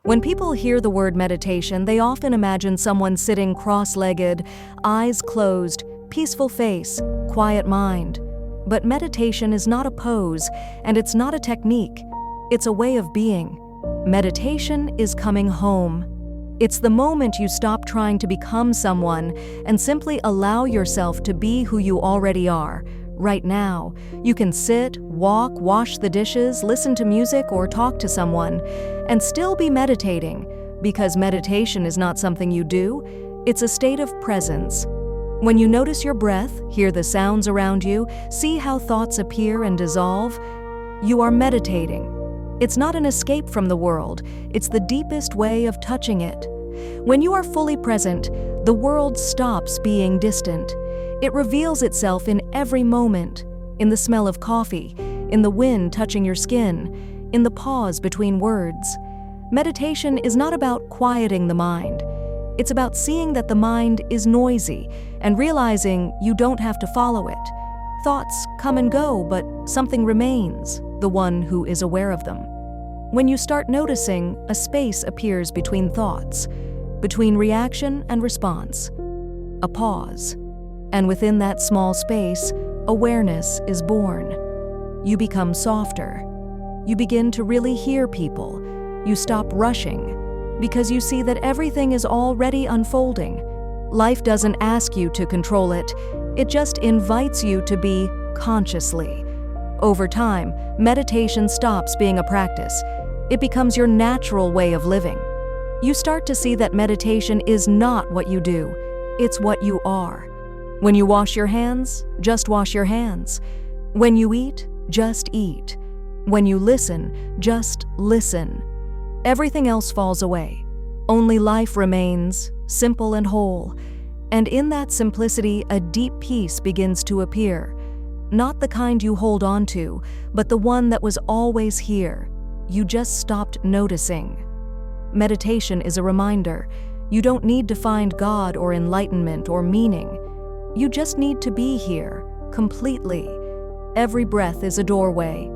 When people hear the word meditation, they often imagine someone sitting cross-legged, eyes closed, peaceful face, quiet mind. But meditation is not a pose, and it's not a technique. It's a way of being. Meditation is coming home. It's the moment you stop trying to become someone and simply allow yourself to be who you already are. Right now, you can sit, walk, wash the dishes, listen to music, or talk to someone, and still be meditating, because meditation is not something you do, it's a state of presence. When you notice your breath, hear the sounds around you, see how thoughts appear and dissolve, you are meditating. It's not an escape from the world, it's the deepest way of touching it. When you are fully present, the world stops being distant. It reveals itself in every moment, in the smell of coffee, in the wind touching your skin, in the pause between words. Meditation is not about quieting the mind. It's about seeing that the mind is noisy and realizing you don't have to follow it. Thoughts come and go, but something remains, the one who is aware of them. When you start noticing, a space appears between thoughts, between reaction and response, a pause. And within that small space, awareness is born. You become softer. You begin to really hear people. You stop rushing, because you see that everything is already unfolding. Life doesn't ask you to control it, it just invites you to be consciously. Over time, meditation stops being a practice. It becomes your natural way of living. You start to see that meditation is not what you do, it's what you are. When you wash your hands, just wash your hands. When you eat, just eat. When you listen, just listen. Everything else falls away. Only life remains, simple and whole. And in that simplicity, a deep peace begins to appear. Not the kind you hold on to, but the one that was always here. You just stopped noticing. Meditation is a reminder. You don't need to find God or enlightenment or meaning. You just need to be here, completely. Every breath is a doorway.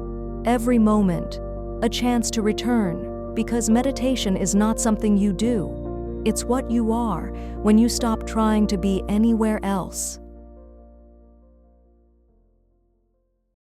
Every moment, a chance to return, because meditation is not something you do. It's what you are when you stop trying to be anywhere else.